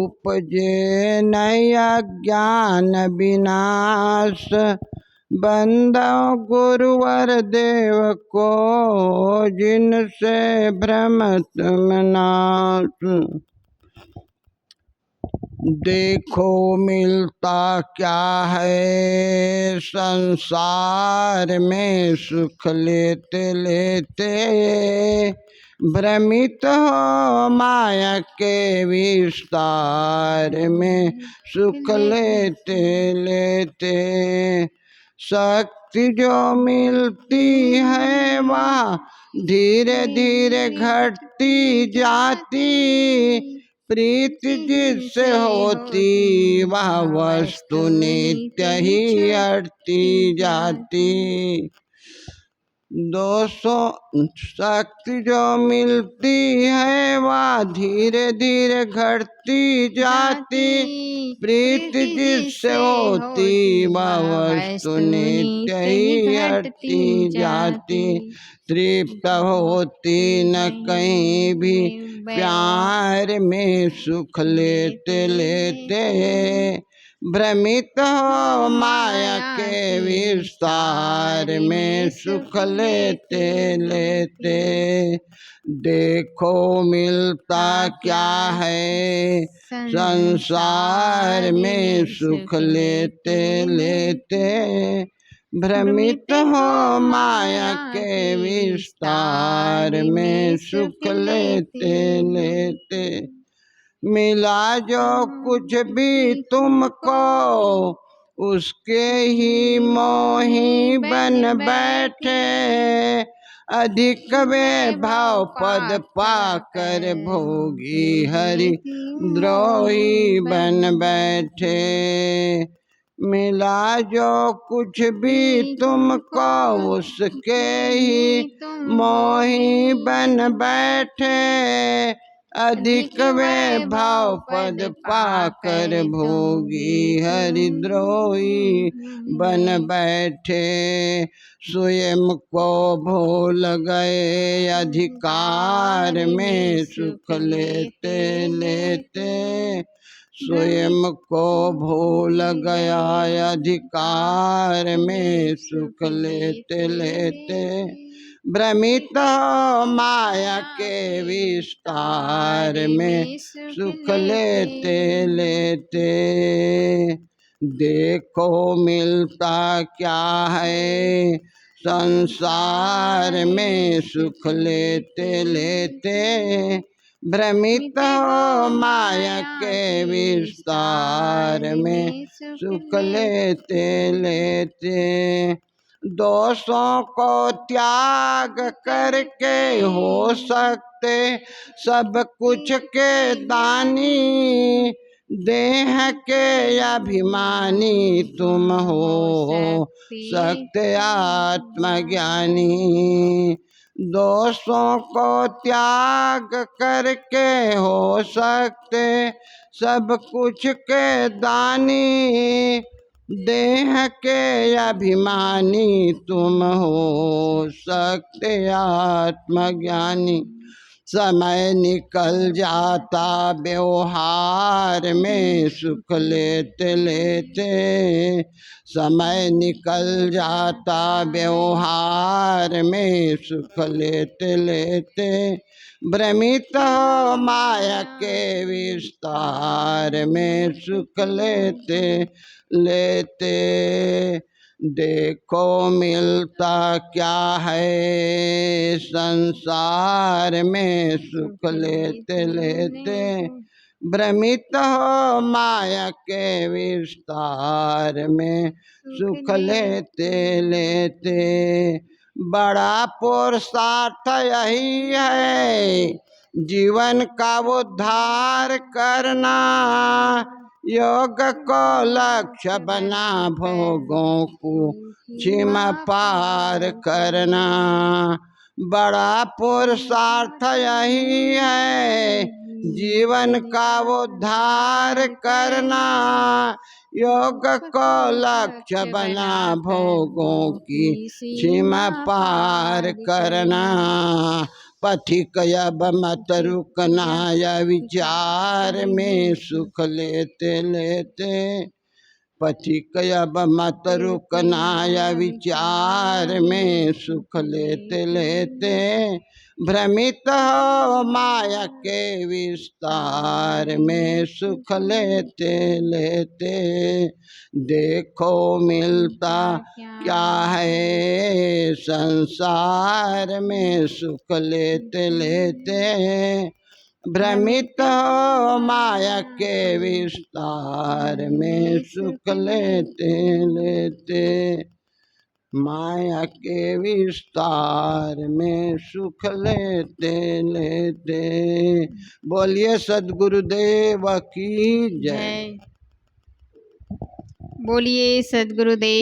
उपजे नहीं अज्ञान विनाश। बंदो गुरुवर देव को जिनसे भ्रमत नाश। देखो मिलता क्या है संसार में सुख लेते लेते। भ्रमित हो माया के विस्तार में सुख लेते लेते। शक्ति जो मिलती है वह धीरे धीरे घटती जाती। प्रीति जिससे होती वह वस्तु नित्य ही हटती जाती। शक्ति जो मिलती है वह धीरे धीरे घटती जाती। प्रीति जिससे होती वह वस्तु नित्य ही हटती जाती। तृप्त होती न कहीं भी प्यार में सुख लेते लेते। भ्रमित हो माया के विस्तार में सुख लेते लेते। देखो मिलता क्या है संसार में सुख लेते लेते। भ्रमित हो माया के विस्तार में सुख लेते लेते। मिला जो कुछ भी तुमको उसके ही मोही बन बैठे। अधिक वैभव पद पाकर भोगी हरि द्रोही बन बैठे। मिला जो कुछ भी तुमको उसके ही मोही बन बैठे। अधिक वैभव पद पाकर भोगी हरिद्रोही बन बैठे। स्वयं को भूल गए अधिकार में सुख लेते लेते। स्वयं को भूल गया अधिकार में सुख लेते लेते। भ्रमित माया के विस्तार में सुख लेते लेते। देखो मिलता क्या है संसार में सुख लेते लेते। भ्रमित माया के विस्तार में सुख लेते लेते। दोषों को त्याग करके हो सकते सब कुछ के दानी। देह के अभिमानी तुम हो सकते आत्मज्ञानी। दोषों को त्याग करके हो सकते सब कुछ के दानी। देह के अभिमानी तुम हो सकते आत्मज्ञानी। समय निकल जाता व्यवहार में सुख लेते लेते। समय निकल जाता व्यवहार में सुख लेते लेते। भ्रमित माया के विस्तार में सुख लेते लेते। देखो मिलता क्या है संसार में सुख लेते लेते। भ्रमित हो माया के विस्तार में सुख लेते लेते। बड़ा पुरुषार्थ यही है जीवन का उद्धार करना। योग को लक्ष्य बना भोगों को सीमा पार करना। बड़ा पुरुषार्थ यही है जीवन का उद्धार करना। योग को लक्ष्य बना भोगों की सीमा पार करना। पथिक अब मत रुकना या विचार में सुख लेते लेते। पथिक अब मत रुकना या विचार में सुख लेते लेते। भ्रमित हो माया के विस्तार में सुख लेते लेते। देखो मिलता क्या है संसार में सुख लेते लेते। भ्रमित हो माया के विस्तार में सुख लेते लेते। माया के विस्तार में सुख लेते लेते। बोलिए सद्गुरुदेव की जय। बोलिए सद्गुरुदेव